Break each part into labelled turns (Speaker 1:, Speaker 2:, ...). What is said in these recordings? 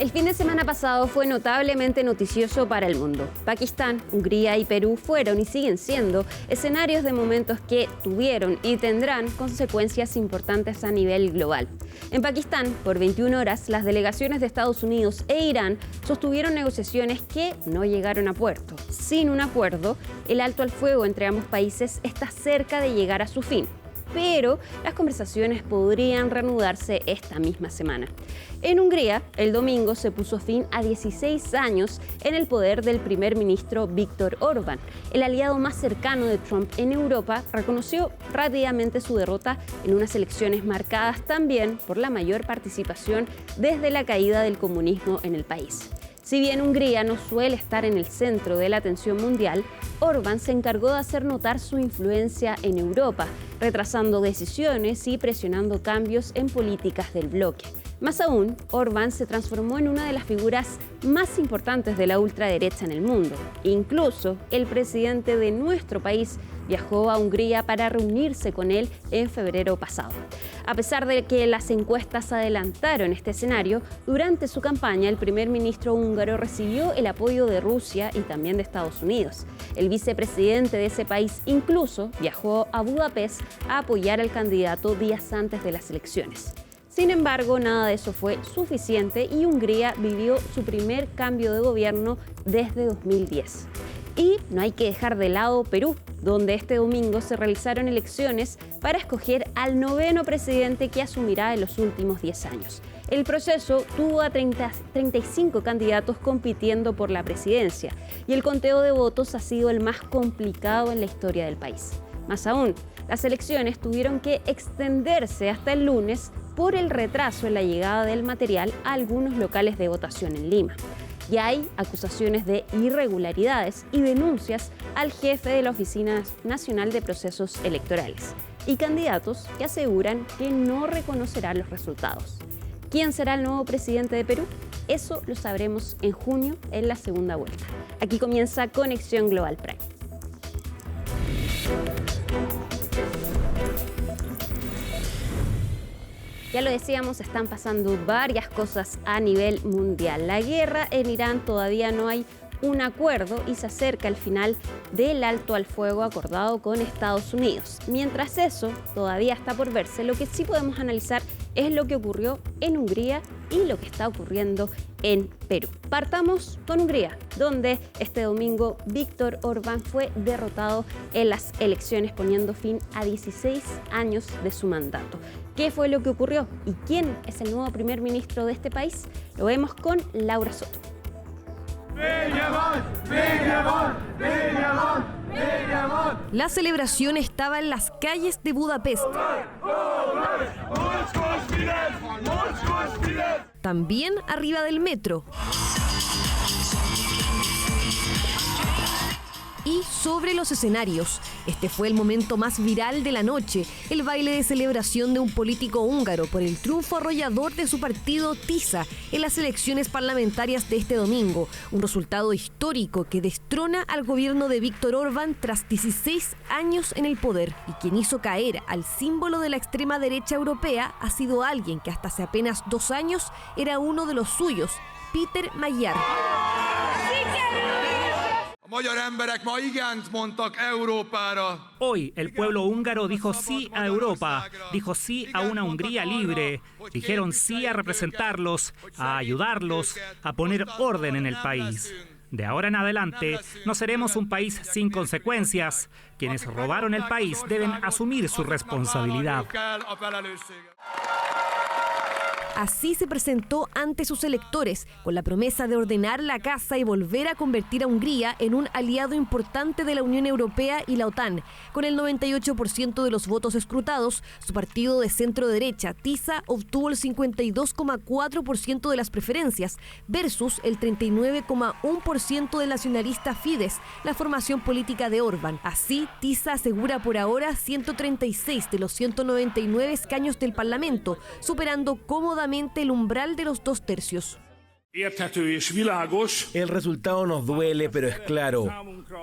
Speaker 1: El fin de semana pasado fue notablemente noticioso para el mundo. Pakistán, Hungría y Perú fueron y siguen siendo escenarios de momentos que tuvieron y tendrán consecuencias importantes a nivel global. En Pakistán, por 21 horas, las delegaciones de Estados Unidos e Irán sostuvieron negociaciones que no llegaron a puerto. Sin un acuerdo, el alto al fuego entre ambos países está cerca de llegar a su fin, pero las conversaciones podrían reanudarse esta misma semana. En Hungría, el domingo se puso fin a 16 años en el poder del primer ministro Viktor Orbán. El aliado más cercano de Trump en Europa reconoció rápidamente su derrota en unas elecciones marcadas también por la mayor participación desde la caída del comunismo en el país. Si bien Hungría no suele estar en el centro de la atención mundial, Orbán se encargó de hacer notar su influencia en Europa, retrasando decisiones y presionando cambios en políticas del bloque. Más aún, Orbán se transformó en una de las figuras más importantes de la ultraderecha en el mundo. Incluso el presidente de nuestro país viajó a Hungría para reunirse con él en febrero pasado. A pesar de que las encuestas adelantaron este escenario, durante su campaña el primer ministro húngaro recibió el apoyo de Rusia y también de Estados Unidos. El vicepresidente de ese país incluso viajó a Budapest a apoyar al candidato días antes de las elecciones. Sin embargo, nada de eso fue suficiente y Hungría vivió su primer cambio de gobierno desde 2010. Y no hay que dejar de lado Perú, donde este domingo se realizaron elecciones para escoger al noveno presidente que asumirá en los últimos 10 años. El proceso tuvo a 35 candidatos compitiendo por la presidencia y el conteo de votos ha sido el más complicado en la historia del país. Más aún, las elecciones tuvieron que extenderse hasta el lunes por el retraso en la llegada del material a algunos locales de votación en Lima. Y hay acusaciones de irregularidades y denuncias al jefe de la Oficina Nacional de Procesos Electorales y candidatos que aseguran que no reconocerán los resultados. ¿Quién será el nuevo presidente de Perú? Eso lo sabremos en junio en la segunda vuelta. Aquí comienza Conexión Global Prime. Ya lo decíamos, están pasando varias cosas a nivel mundial. La guerra en Irán todavía no hay un acuerdo y se acerca el final del alto al fuego acordado con Estados Unidos. Mientras eso todavía está por verse, lo que sí podemos analizar es lo que ocurrió en Hungría y lo que está ocurriendo en Perú. Partamos con Hungría, donde este domingo Viktor Orbán fue derrotado en las elecciones, poniendo fin a 16 años de su mandato. ¿Qué fue lo que ocurrió y quién es el nuevo primer ministro de este país? Lo vemos con Laura Soto.
Speaker 2: La celebración estaba en las calles de Budapest. También arriba del metro. Y sobre los escenarios. Este fue el momento más viral de la noche, el baile de celebración de un político húngaro por el triunfo arrollador de su partido TISA en las elecciones parlamentarias de este domingo, un resultado histórico que destrona al gobierno de Viktor Orbán tras 16 años en el poder, y quien hizo caer al símbolo de la extrema derecha europea ha sido alguien que hasta hace apenas 2 años era uno de los suyos, Péter Magyar.
Speaker 3: Hoy el pueblo húngaro dijo sí a Europa, dijo sí a una Hungría libre, dijeron sí a representarlos, a ayudarlos, a poner orden en el país. De ahora en adelante no seremos un país sin consecuencias. Quienes robaron el país deben asumir su responsabilidad.
Speaker 2: Así se presentó ante sus electores, con la promesa de ordenar la casa y volver a convertir a Hungría en un aliado importante de la Unión Europea y la OTAN. Con el 98% de los votos escrutados, su partido de centro derecha, TISA, obtuvo el 52,4% de las preferencias, versus el 39,1% del nacionalista Fidesz, la formación política de Orbán. Así, TISA asegura por ahora 136 de los 199 escaños del Parlamento, superando cómodamente el umbral de los 2/3.
Speaker 4: El resultado nos duele, pero es claro.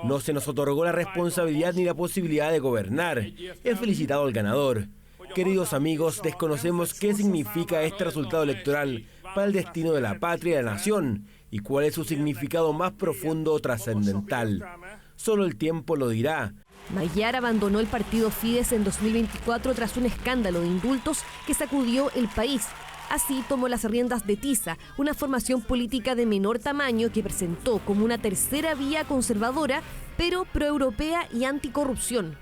Speaker 4: No se nos otorgó la responsabilidad ni la posibilidad de gobernar. He felicitado al ganador. Queridos amigos, desconocemos qué significa este resultado electoral, para el destino de la patria y la nación, y cuál es su significado más profundo o trascendental. Solo el tiempo lo dirá.
Speaker 2: Magyar abandonó el partido Fidesz en 2024 tras un escándalo de indultos que sacudió el país. Así tomó las riendas de TISA, una formación política de menor tamaño que presentó como una tercera vía conservadora, pero proeuropea y anticorrupción.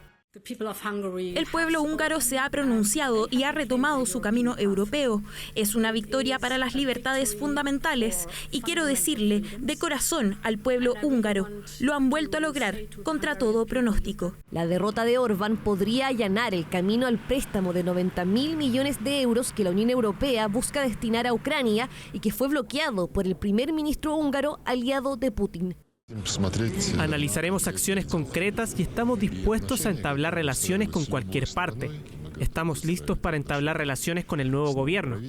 Speaker 5: El pueblo húngaro se ha pronunciado y ha retomado su camino europeo. Es una victoria para las libertades fundamentales y quiero decirle de corazón al pueblo húngaro, lo han vuelto a lograr contra todo pronóstico.
Speaker 2: La derrota de Orbán podría allanar el camino al préstamo de 90.000 millones de euros que la Unión Europea busca destinar a Ucrania y que fue bloqueado por el primer ministro húngaro aliado de Putin.
Speaker 6: Analizaremos acciones concretas y estamos dispuestos a entablar relaciones con cualquier parte. Estamos listos para entablar relaciones con el nuevo gobierno.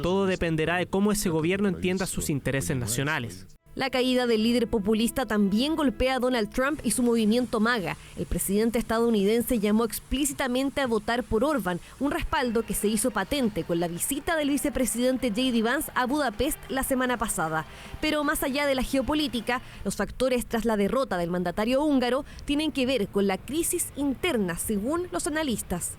Speaker 6: Todo dependerá de cómo ese gobierno entienda sus intereses nacionales.
Speaker 2: La caída del líder populista también golpea a Donald Trump y su movimiento MAGA. El presidente estadounidense llamó explícitamente a votar por Orbán, un respaldo que se hizo patente con la visita del vicepresidente J.D. Vance a Budapest la semana pasada. Pero más allá de la geopolítica, los factores tras la derrota del mandatario húngaro tienen que ver con la crisis interna, según los analistas.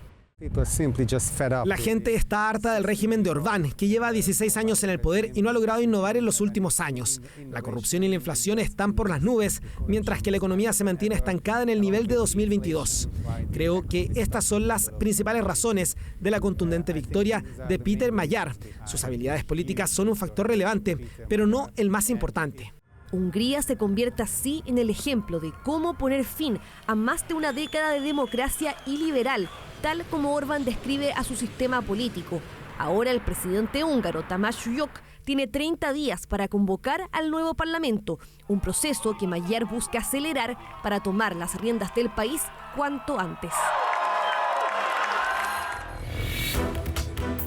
Speaker 7: La gente está harta del régimen de Orbán, que lleva 16 años en el poder y no ha logrado innovar en los últimos años. La corrupción y la inflación están por las nubes, mientras que la economía se mantiene estancada en el nivel de 2022. Creo que estas son las principales razones de la contundente victoria de Peter Magyar. Sus habilidades políticas son un factor relevante, pero no el más importante.
Speaker 2: Hungría se convierte así en el ejemplo de cómo poner fin a más de una década de democracia iliberal, tal como Orbán describe a su sistema político. Ahora el presidente húngaro Tamás Jók tiene 30 días para convocar al nuevo parlamento, un proceso que Magyar busca acelerar para tomar las riendas del país cuanto antes.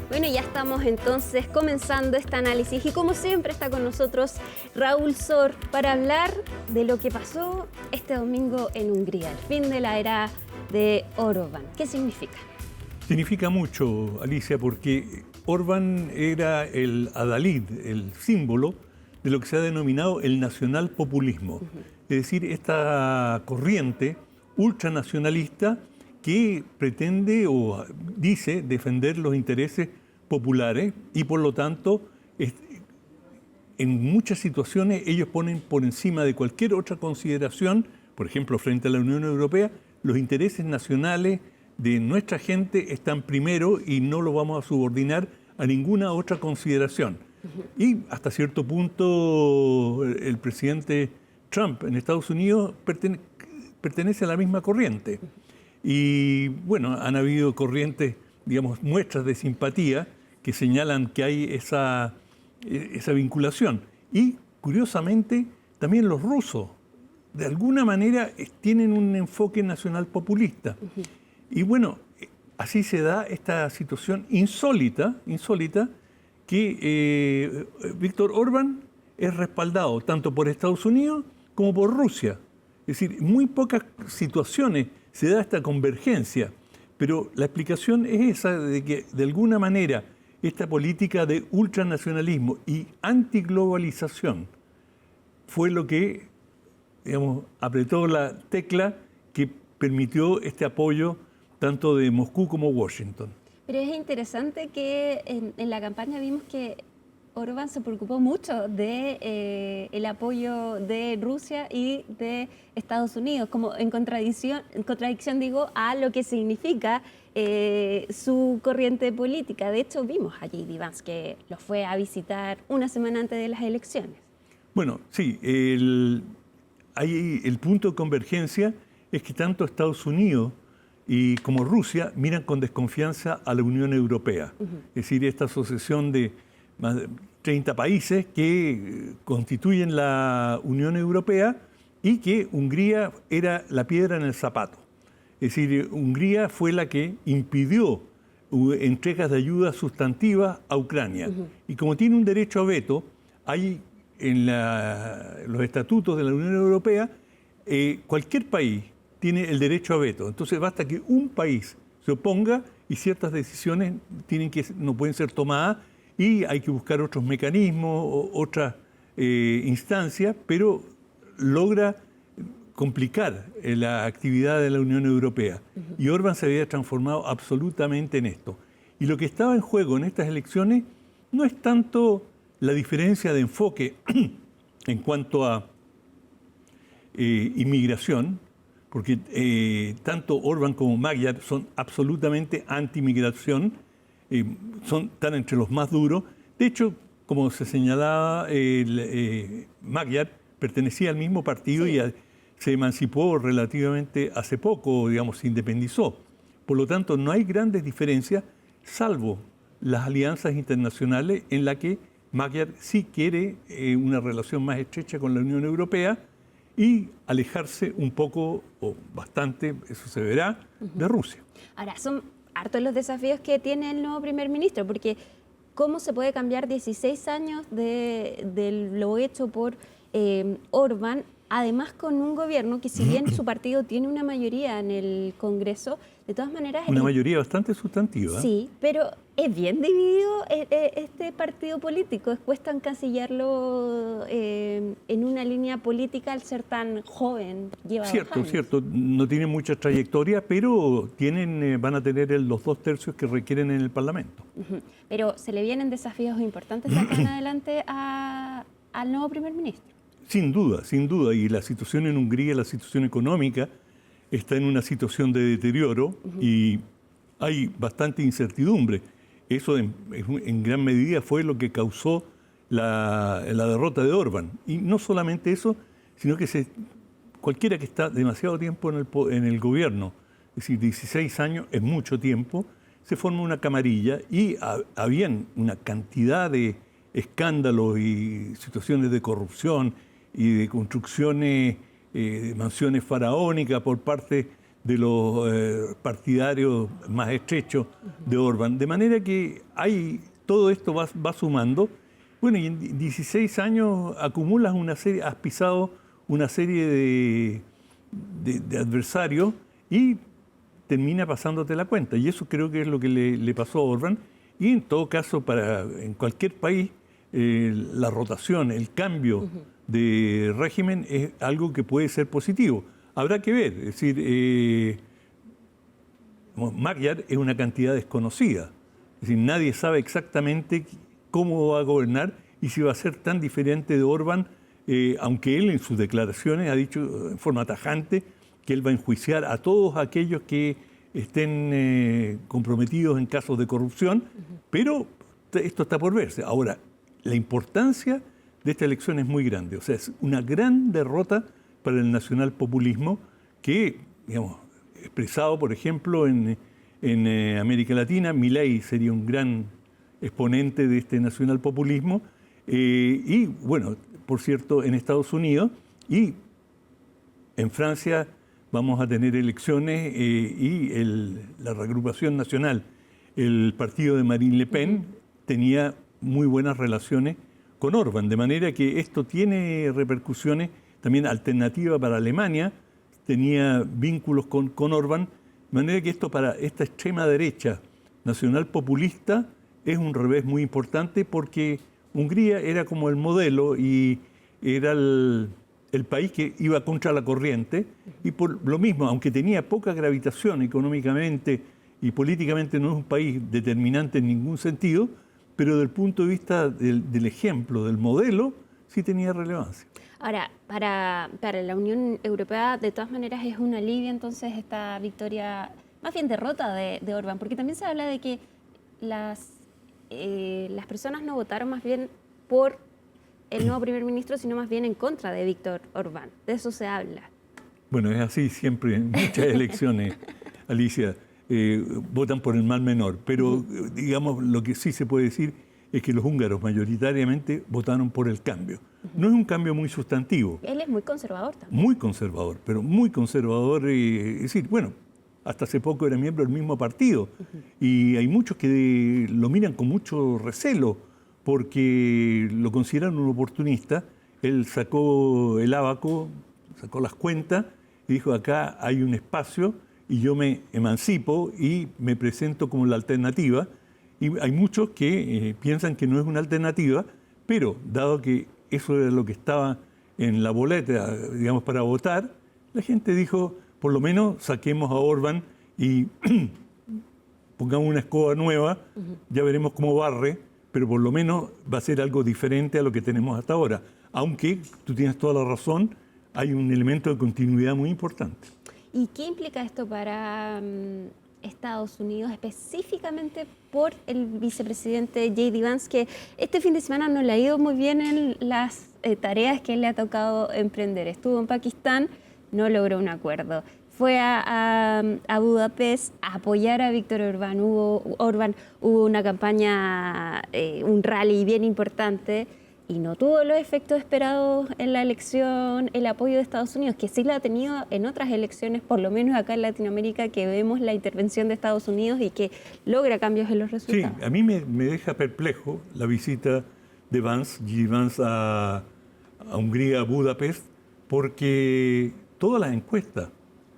Speaker 1: Bueno, ya estamos entonces comenzando este análisis y como siempre está con nosotros Raúl Sor para hablar de lo que pasó este domingo en Hungría, el fin de la era de Orbán. ¿Qué significa?
Speaker 8: Significa mucho, Alicia, porque Orbán era el adalid, el símbolo de lo que se ha denominado el nacionalpopulismo. Es decir, esta corriente ultranacionalista que pretende o dice defender los intereses populares y por lo tanto en muchas situaciones ellos ponen por encima de cualquier otra consideración, por ejemplo frente a la Unión Europea, los intereses nacionales de nuestra gente están primero y no lo vamos a subordinar a ninguna otra consideración. Y hasta cierto punto el presidente Trump en Estados Unidos pertenece a la misma corriente. Y bueno, han habido corrientes, digamos, muestras de simpatía que señalan que hay esa vinculación. Y curiosamente, también los rusos, de alguna manera, tienen un enfoque nacional populista. Y bueno, así se da esta situación insólita que Viktor Orbán es respaldado tanto por Estados Unidos como por Rusia. Es decir, en muy pocas situaciones se da esta convergencia, pero la explicación es esa de que de alguna manera esta política de ultranacionalismo y antiglobalización fue lo que, digamos, apretó la tecla que permitió este apoyo tanto de Moscú como Washington.
Speaker 1: Pero es interesante que en la campaña vimos que Orbán se preocupó mucho de el apoyo de Rusia y de Estados Unidos, como en contradicción digo, a lo que significa su corriente política. De hecho, vimos a J.D. Vance que lo fue a visitar una semana antes de las elecciones.
Speaker 8: Bueno, sí, el punto de convergencia es que tanto Estados Unidos como Rusia miran con desconfianza a la Unión Europea. Es decir, esta asociación de más de 30 países que constituyen la Unión Europea y que Hungría era la piedra en el zapato. Es decir, Hungría fue la que impidió entregas de ayuda sustantivas a Ucrania. Y como tiene un derecho a veto, hay en los estatutos de la Unión Europea, cualquier país tiene el derecho a veto. Entonces basta que un país se oponga y ciertas decisiones no pueden ser tomadas y hay que buscar otros mecanismos, otras instancias, pero logra complicar la actividad de la Unión Europea. Y Orbán se había transformado absolutamente en esto. Y lo que estaba en juego en estas elecciones no es tanto la diferencia de enfoque en cuanto a inmigración, porque tanto Orbán como Magyar son absolutamente anti-migración, están entre los más duros. De hecho, como se señalaba, Magyar pertenecía al mismo partido y se emancipó relativamente hace poco, digamos, se independizó. Por lo tanto, no hay grandes diferencias, salvo las alianzas internacionales en las que Magyar sí quiere una relación más estrecha con la Unión Europea y alejarse un poco, o bastante, eso se verá, de Rusia.
Speaker 1: Ahora, son hartos los desafíos que tiene el nuevo primer ministro, porque ¿cómo se puede cambiar 16 años de lo hecho por Orbán, además con un gobierno que, si bien su partido tiene una mayoría en el Congreso, de todas maneras...
Speaker 8: Una mayoría bastante sustantiva.
Speaker 1: Sí, pero es bien dividido este partido político. Cuesta encasillarlo en una línea política al ser tan joven. Lleva 2 años.
Speaker 8: Cierto. No tiene mucha trayectoria, pero van a tener los 2 tercios que requieren en el Parlamento.
Speaker 1: Pero se le vienen desafíos importantes de acá en adelante al nuevo primer ministro.
Speaker 8: Sin duda. Y la situación en Hungría, la situación económica, está en una situación de deterioro y hay bastante incertidumbre. Eso en gran medida fue lo que causó la derrota de Orbán. Y no solamente eso, sino que cualquiera que está demasiado tiempo en el gobierno, es decir, 16 años es mucho tiempo, se forma una camarilla y habían una cantidad de escándalos y situaciones de corrupción y de construcciones de mansiones faraónicas por parte de los partidarios más estrechos de Orbán. De manera que todo esto va sumando. Bueno, y en 16 años acumulas has pisado una serie de adversarios y termina pasándote la cuenta. Y eso creo que es lo que le pasó a Orbán. Y en todo caso, en cualquier país, la rotación, el cambio de régimen es algo que puede ser positivo. Habrá que ver, es decir, Magyar es una cantidad desconocida. Es decir, nadie sabe exactamente cómo va a gobernar y si va a ser tan diferente de Orbán, aunque él en sus declaraciones ha dicho en forma tajante que él va a enjuiciar a todos aquellos que estén comprometidos en casos de corrupción, pero esto está por verse. Ahora, la importancia de esta elección es muy grande. O sea, es una gran derrota para el nacionalpopulismo que, digamos, expresado, por ejemplo, en América Latina, Milei sería un gran exponente de este nacionalpopulismo. Y, bueno, por cierto, en Estados Unidos y en Francia vamos a tener elecciones y la reagrupación nacional, el partido de Marine Le Pen, tenía muy buenas relaciones con Orbán, de manera que esto tiene repercusiones, también alternativa para Alemania, tenía vínculos con Orbán, de manera que esto para esta extrema derecha nacional populista es un revés muy importante porque Hungría era como el modelo y era el país que iba contra la corriente y por lo mismo, aunque tenía poca gravitación económicamente y políticamente no es un país determinante en ningún sentido, pero desde el punto de vista del ejemplo, del modelo, sí tenía relevancia.
Speaker 1: Ahora, para la Unión Europea, de todas maneras, es un alivio entonces esta victoria, más bien derrota de Orbán, porque también se habla de que las personas no votaron más bien por el nuevo primer ministro, sino más bien en contra de Víctor Orbán. De eso se habla.
Speaker 8: Bueno, es así siempre en muchas elecciones, Alicia. Votan por el mal menor, pero digamos lo que sí se puede decir es que los húngaros mayoritariamente votaron por el cambio. No es un cambio muy sustantivo.
Speaker 1: Él es muy conservador también.
Speaker 8: Muy conservador, pero muy conservador. Es decir, bueno, hasta hace poco era miembro del mismo partido y hay muchos que lo miran con mucho recelo porque lo consideran un oportunista. Él sacó el ábaco, sacó las cuentas y dijo: acá hay un espacio y yo me emancipo y me presento como la alternativa. Y hay muchos que piensan que no es una alternativa, pero dado que eso era lo que estaba en la boleta, digamos, para votar, la gente dijo, por lo menos saquemos a Orbán y pongamos una escoba nueva, ya veremos cómo barre, pero por lo menos va a ser algo diferente a lo que tenemos hasta ahora. Aunque, tú tienes toda la razón, hay un elemento de continuidad muy importante.
Speaker 1: ¿Y qué implica esto para Estados Unidos, específicamente por el vicepresidente J.D. Vance, que este fin de semana no le ha ido muy bien en las tareas que le ha tocado emprender? Estuvo en Pakistán, no logró un acuerdo. Fue a Budapest a apoyar a Víctor Orbán. Hubo una campaña, un rally bien importante, y no tuvo los efectos esperados en la elección, el apoyo de Estados Unidos, que sí lo ha tenido en otras elecciones, por lo menos acá en Latinoamérica, que vemos la intervención de Estados Unidos y que logra cambios en los resultados.
Speaker 8: Sí, a mí me deja perplejo la visita de J.D. Vance a Hungría, a Budapest, porque todas las encuestas,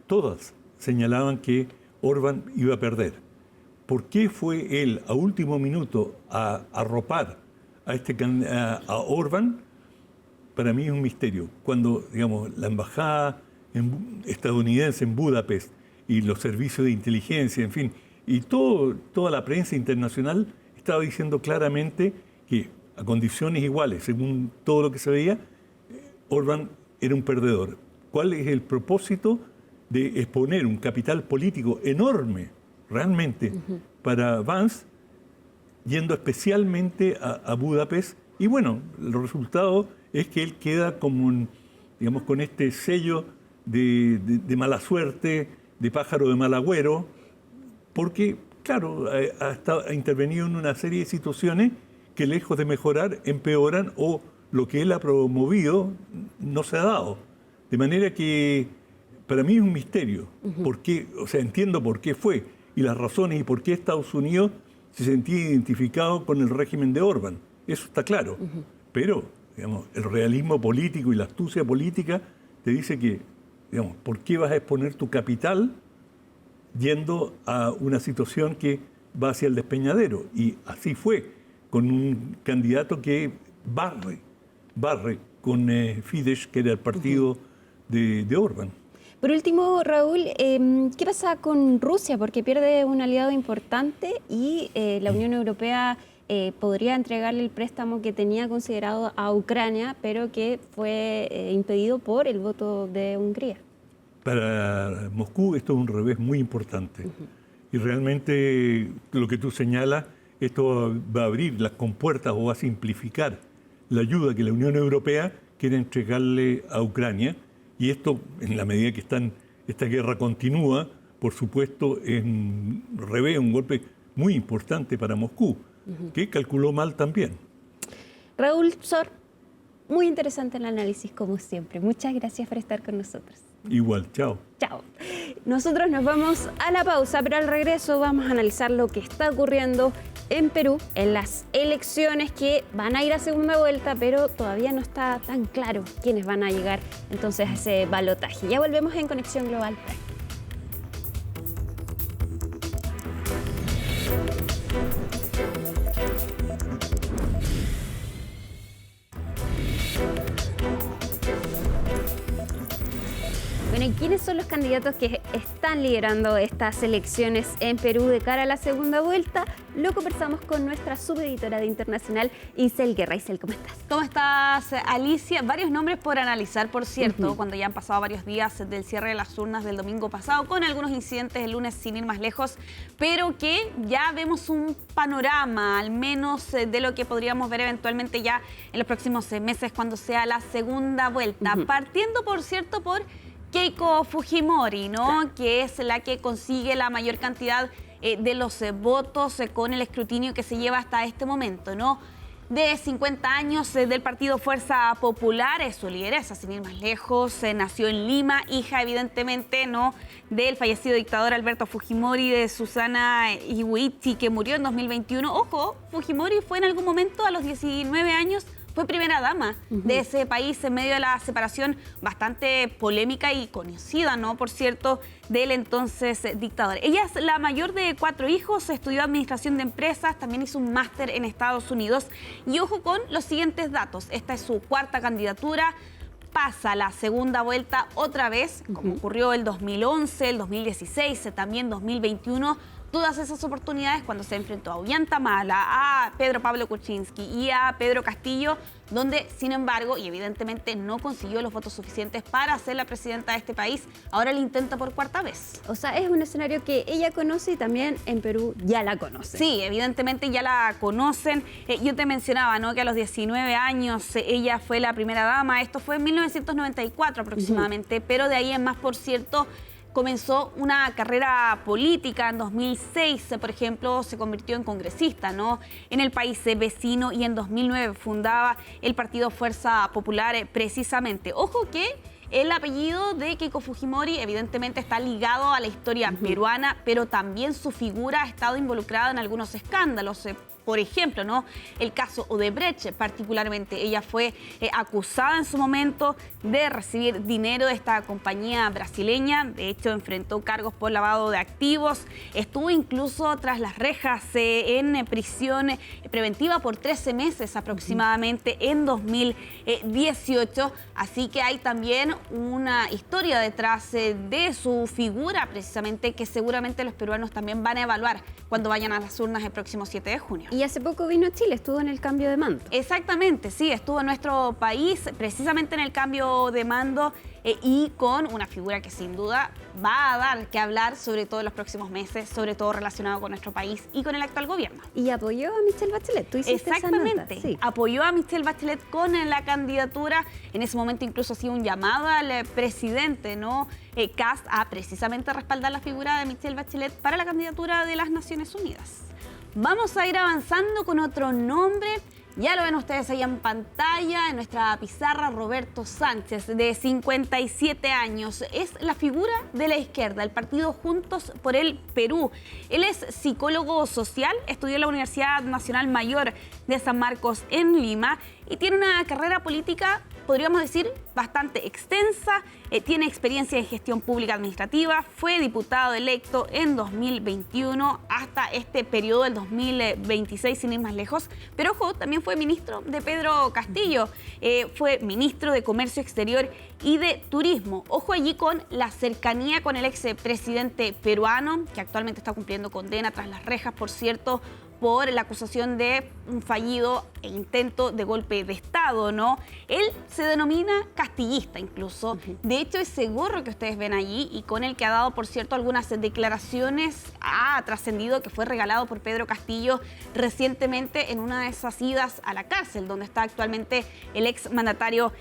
Speaker 8: todas señalaban que Orbán iba a perder. ¿Por qué fue él a último minuto a arropar a Orbán? Para mí es un misterio. Cuando, digamos, la embajada estadounidense en Budapest y los servicios de inteligencia, en fin, y toda la prensa internacional estaba diciendo claramente que a condiciones iguales, según todo lo que se veía, Orbán era un perdedor. ¿Cuál es el propósito de exponer un capital político enorme, realmente, para Vance, yendo especialmente a Budapest? Y bueno, el resultado es que él queda como, digamos, con este sello de mala suerte, de pájaro de mal agüero, porque, claro, ha intervenido en una serie de situaciones que, lejos de mejorar, empeoran, o lo que él ha promovido no se ha dado. De manera que para mí es un misterio. ¿Por qué? O sea, entiendo por qué fue y las razones y por qué Estados Unidos se sentía identificado con el régimen de Orbán. Eso está claro. Pero, digamos, el realismo político y la astucia política te dice que, digamos, ¿por qué vas a exponer tu capital yendo a una situación que va hacia el despeñadero? Y así fue, con un candidato que barre con Fidesz, que era el partido de Orbán.
Speaker 1: Por último, Raúl, ¿qué pasa con Rusia? Porque pierde un aliado importante y la Unión Europea podría entregarle el préstamo que tenía considerado a Ucrania, pero que fue impedido por el voto de Hungría.
Speaker 8: Para Moscú esto es un revés muy importante. Y realmente lo que tú señalas, esto va a abrir las compuertas o va a simplificar la ayuda que la Unión Europea quiere entregarle a Ucrania. Y esto, en la medida que esta guerra continúa, por supuesto, es un revés, un golpe muy importante para Moscú, que calculó mal también.
Speaker 1: Raúl Sor, muy interesante el análisis, como siempre. Muchas gracias por estar con nosotros.
Speaker 8: Igual, chao.
Speaker 1: Chao. Nosotros nos vamos a la pausa, pero al regreso vamos a analizar lo que está ocurriendo en Perú, en las elecciones que van a ir a segunda vuelta, pero todavía no está tan claro quiénes van a llegar entonces a ese balotaje. Ya volvemos en Conexión Global. Bueno, ¿y quiénes son los candidatos que están liderando estas elecciones en Perú de cara a la segunda vuelta? Lo conversamos con nuestra subeditora de Internacional, Isel Guerra. Isel, ¿cómo estás?
Speaker 9: ¿Cómo estás, Alicia? Varios nombres por analizar, por cierto, cuando ya han pasado varios días del cierre de las urnas del domingo pasado, con algunos incidentes el lunes sin ir más lejos, pero que ya vemos un panorama, al menos de lo que podríamos ver eventualmente ya en los próximos meses cuando sea la segunda vuelta. Partiendo, por cierto, por Keiko Fujimori, ¿no? Claro. Que es la que consigue la mayor cantidad de los votos con el escrutinio que se lleva hasta este momento, ¿no? De 50 años del partido Fuerza Popular, es su lideresa, sin ir más lejos, nació en Lima, hija evidentemente, ¿no?, del fallecido dictador Alberto Fujimori, de Susana Iwaichi, que murió en 2021. Ojo, Fujimori fue en algún momento a los 19 años Fue primera dama de ese país en medio de la separación bastante polémica y conocida, ¿no? Por cierto, del entonces dictador. Ella es la mayor de 4 hijos, estudió administración de empresas, también hizo un máster en Estados Unidos. Y ojo con los siguientes datos. Esta es su 4ª candidatura. Pasa la segunda vuelta otra vez, como ocurrió el 2011, el 2016, también 2021. Todas esas oportunidades cuando se enfrentó a Ollanta Humala, a Pedro Pablo Kuczynski y a Pedro Castillo, donde, sin embargo, y evidentemente no consiguió los votos suficientes para ser la presidenta de este país, ahora lo intenta por 4ª vez.
Speaker 1: O sea, es un escenario que ella conoce y también en Perú ya la conoce.
Speaker 9: Sí, evidentemente ya la conocen. Yo te mencionaba, ¿no?, que a los 19 años ella fue la primera dama. Esto fue en 1994 aproximadamente, pero de ahí en más, por cierto, comenzó una carrera política. En 2006, por ejemplo, se convirtió en congresista, ¿no?, en el país vecino, y en 2009 fundaba el partido Fuerza Popular precisamente. Ojo que el apellido de Keiko Fujimori evidentemente está ligado a la historia peruana, pero también su figura ha estado involucrada en algunos escándalos. Por ejemplo, ¿no?, el caso Odebrecht particularmente. Ella fue acusada en su momento de recibir dinero de esta compañía brasileña. De hecho, enfrentó cargos por lavado de activos. Estuvo incluso tras las rejas en prisión preventiva por 13 meses aproximadamente en 2018. Así que hay también una historia detrás de su figura precisamente, que seguramente los peruanos también van a evaluar cuando vayan a las urnas el próximo 7 de junio.
Speaker 1: Y hace poco vino a Chile, estuvo en el cambio de mando.
Speaker 9: Exactamente, sí, estuvo en nuestro país precisamente en el cambio de mando y con una figura que sin duda va a dar que hablar, sobre todo en los próximos meses, sobre todo relacionado con nuestro país y con el actual gobierno.
Speaker 1: Y apoyó a Michelle Bachelet, tú hiciste
Speaker 9: exactamente,
Speaker 1: esa nota. Sí.
Speaker 9: Apoyó a Michelle Bachelet con la candidatura. En ese momento incluso hacía un llamado al presidente, ¿no?, Kast, a precisamente respaldar la figura de Michelle Bachelet para la candidatura de las Naciones Unidas. Vamos a ir avanzando con otro nombre. Ya lo ven ustedes ahí en pantalla, en nuestra pizarra, Roberto Sánchez, de 57 años. Es la figura de la izquierda, el partido Juntos por el Perú. Él es psicólogo social, estudió en la Universidad Nacional Mayor de San Marcos en Lima y tiene una carrera política, podríamos decir, bastante extensa. Tiene experiencia en gestión pública administrativa, fue diputado electo en 2021 hasta este periodo del 2026, sin ir más lejos. Pero ojo, también fue ministro de Pedro Castillo, fue ministro de Comercio Exterior y de Turismo. Ojo allí con la cercanía con el expresidente peruano, que actualmente está cumpliendo condena tras las rejas, por cierto, por la acusación de un fallido intento de golpe de Estado, ¿no? Él se denomina castillista incluso. De hecho, ese gorro que ustedes ven allí y con el que ha dado, por cierto, algunas declaraciones, ha trascendido que fue regalado por Pedro Castillo recientemente en una de esas idas a la cárcel, donde está actualmente el exmandatario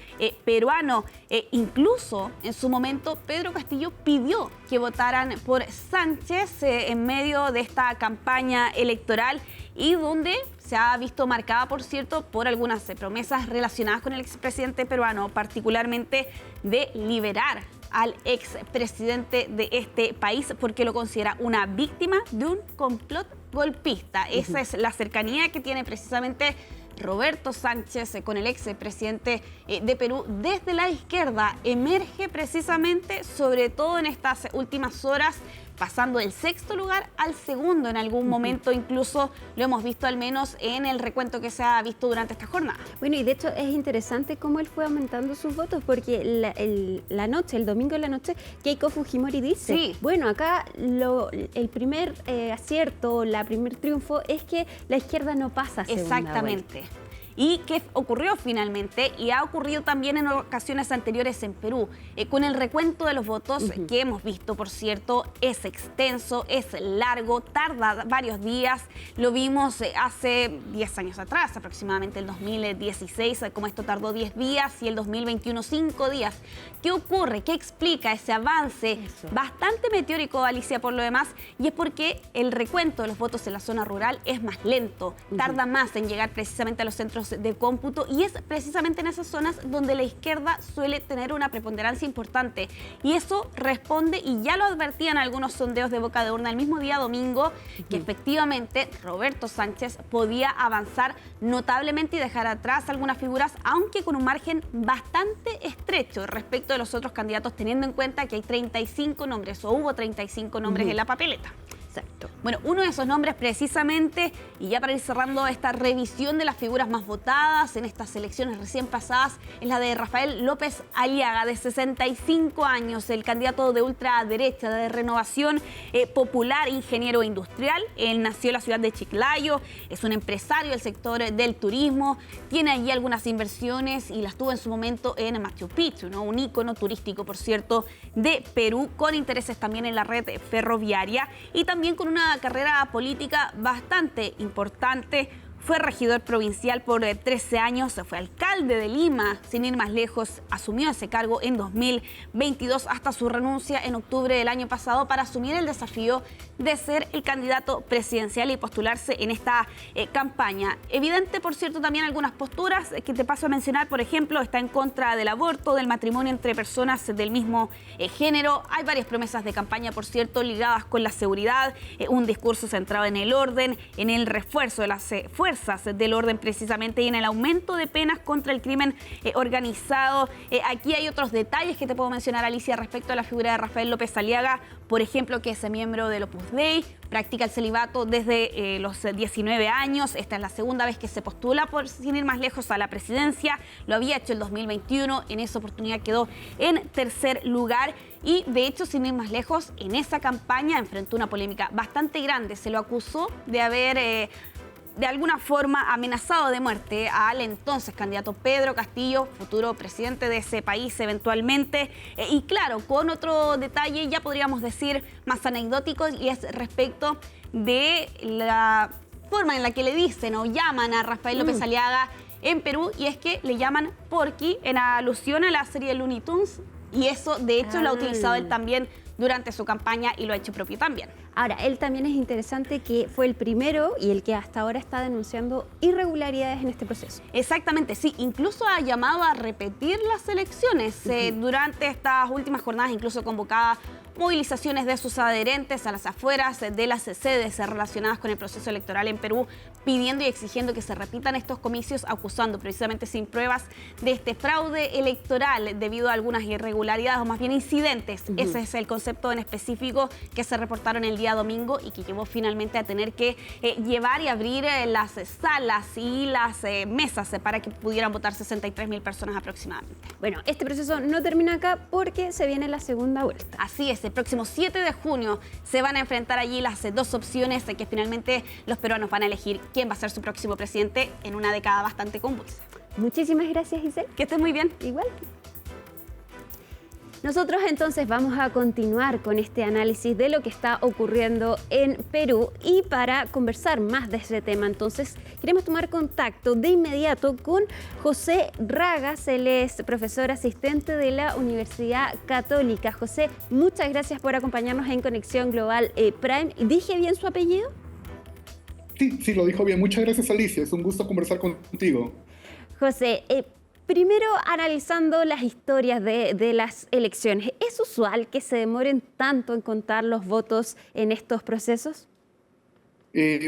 Speaker 9: peruano. Incluso, en su momento, Pedro Castillo pidió que votaran por Sánchez en medio de esta campaña electoral, y donde se ha visto marcada, por cierto, por algunas promesas relacionadas con el expresidente peruano, particularmente de liberar al expresidente de este país porque lo considera una víctima de un complot golpista. Esa es la cercanía que tiene precisamente Roberto Sánchez con el expresidente de Perú. Desde la izquierda emerge precisamente, sobre todo en estas últimas horas, pasando del 6º lugar al 2º en algún momento, incluso lo hemos visto al menos en el recuento que se ha visto durante esta jornada.
Speaker 1: Bueno, y de hecho es interesante cómo él fue aumentando sus votos, porque el domingo en la noche, Keiko Fujimori dice, sí, bueno, acá el primer acierto, la primer triunfo es que la izquierda no pasa a segunda
Speaker 9: exactamente
Speaker 1: vuelta.
Speaker 9: Y que ocurrió finalmente, y ha ocurrido también en ocasiones anteriores en Perú. Con el recuento de los votos que hemos visto, por cierto, es extenso, es largo, tarda varios días. Lo vimos hace 10 años atrás, aproximadamente el 2016, como esto tardó 10 días, y el 2021 5 días. ¿Qué ocurre? ¿Qué explica ese avance bastante meteórico, Alicia, por lo demás? Y es porque el recuento de los votos en la zona rural es más lento, tarda más en llegar precisamente a los centros centros de cómputo, y es precisamente en esas zonas donde la izquierda suele tener una preponderancia importante. Y eso responde, y ya lo advertían algunos sondeos de boca de urna el mismo día domingo, que efectivamente Roberto Sánchez podía avanzar notablemente y dejar atrás algunas figuras, aunque con un margen bastante estrecho respecto de los otros candidatos, teniendo en cuenta que hay 35 nombres, o hubo 35 nombres en la papeleta.
Speaker 1: Exacto.
Speaker 9: Bueno, uno de esos nombres precisamente, y ya para ir cerrando esta revisión de las figuras más votadas en estas elecciones recién pasadas, es la de Rafael López Aliaga, de 65 años, el candidato de ultraderecha, de Renovación Popular, ingeniero industrial. Él nació en la ciudad de Chiclayo, es un empresario del sector del turismo, tiene allí algunas inversiones y las tuvo en su momento en Machu Picchu, ¿no? Un ícono turístico, por cierto, de Perú, con intereses también en la red ferroviaria y también con una carrera política bastante importante. Fue regidor provincial por 13 años, fue alcalde de Lima, sin ir más lejos, asumió ese cargo en 2022 hasta su renuncia en octubre del año pasado para asumir el desafío de ser el candidato presidencial y postularse en esta campaña. Evidente, por cierto, también algunas posturas que te paso a mencionar. Por ejemplo, está en contra del aborto, del matrimonio entre personas del mismo género. Hay varias promesas de campaña, por cierto, ligadas con la seguridad, un discurso centrado en el orden, en el refuerzo de las fuerzas del orden precisamente y en el aumento de penas contra el crimen organizado. Aquí hay otros detalles que te puedo mencionar, Alicia, respecto a la figura de Rafael López Aliaga, por ejemplo, que es miembro del Opus Dei, practica el celibato desde los 19 años. Esta es la segunda vez que se postula, sin ir más lejos, a la presidencia. Lo había hecho el 2021, en esa oportunidad quedó en tercer lugar. Y de hecho, sin ir más lejos, en esa campaña enfrentó una polémica bastante grande. Se lo acusó de haber de alguna forma amenazado de muerte al entonces candidato Pedro Castillo, futuro presidente de ese país eventualmente. Y claro, con otro detalle, ya podríamos decir más anecdótico, y es respecto de la forma en la que le dicen o llaman a Rafael López Aliaga en Perú, y es que le llaman Porky en alusión a la serie Looney Tunes, y eso de hecho lo ha utilizado él también durante su campaña y lo ha hecho propio también.
Speaker 1: Ahora, él también es interesante que fue el primero y el que hasta ahora está denunciando irregularidades en este proceso.
Speaker 9: Exactamente, sí. Incluso ha llamado a repetir las elecciones. Durante estas últimas jornadas incluso convocaba movilizaciones de sus adherentes a las afueras de las sedes relacionadas con el proceso electoral en Perú, pidiendo y exigiendo que se repitan estos comicios, acusando precisamente sin pruebas de este fraude electoral debido a algunas irregularidades o más bien incidentes. Ese es el concepto en específico que se reportaron el día domingo y que llevó finalmente a tener que llevar y abrir las salas y las mesas para que pudieran votar 63.000 personas aproximadamente.
Speaker 1: Bueno, este proceso no termina acá porque se viene la segunda vuelta.
Speaker 9: Así es, el próximo 7 de junio se van a enfrentar allí las dos opciones de que finalmente los peruanos van a elegir quién va a ser su próximo presidente en una década bastante convulsa.
Speaker 1: Muchísimas gracias, Giselle.
Speaker 9: Que estés muy bien.
Speaker 1: Igual. Nosotros entonces vamos a continuar con este análisis de lo que está ocurriendo en Perú, y para conversar más de ese tema entonces queremos tomar contacto de inmediato con José Ragas. Él es profesor asistente de la Universidad Católica. José, muchas gracias por acompañarnos en Conexión Global Prime. ¿Dije bien su apellido?
Speaker 10: Sí, lo dijo bien. Muchas gracias, Alicia. Es un gusto conversar contigo.
Speaker 1: José, primero, analizando las historias de las elecciones, ¿es usual que se demoren tanto en contar los votos en estos procesos?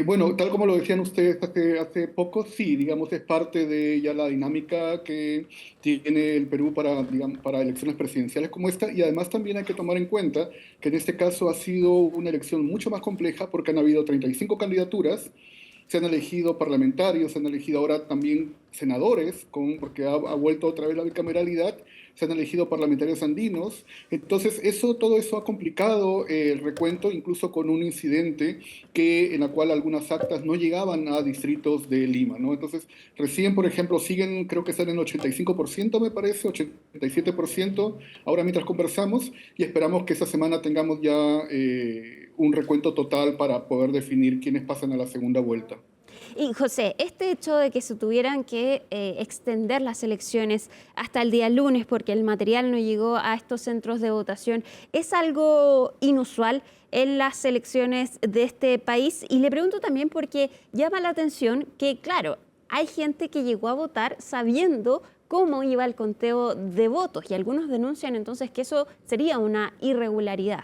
Speaker 10: Bueno, tal como lo decían ustedes hace poco, sí, digamos, es parte de ya la dinámica que tiene el Perú para elecciones presidenciales como esta, y además también hay que tomar en cuenta que en este caso ha sido una elección mucho más compleja porque han habido 35 candidaturas, se han elegido parlamentarios, se han elegido ahora también senadores, porque ha vuelto otra vez la bicameralidad, se han elegido parlamentarios andinos. Entonces, todo eso ha complicado el recuento, incluso con un incidente en la cual algunas actas no llegaban a distritos de Lima, ¿no? Entonces, recién, por ejemplo, creo que están en 85%, me parece, 87%, ahora mientras conversamos, y esperamos que esta semana tengamos ya un recuento total para poder definir quiénes pasan a la segunda vuelta.
Speaker 1: Y José, este hecho de que se tuvieran que extender las elecciones hasta el día lunes porque el material no llegó a estos centros de votación, ¿es algo inusual en las elecciones de este país? Y le pregunto también porque llama la atención que, claro, hay gente que llegó a votar sabiendo cómo iba el conteo de votos y algunos denuncian entonces que eso sería una irregularidad.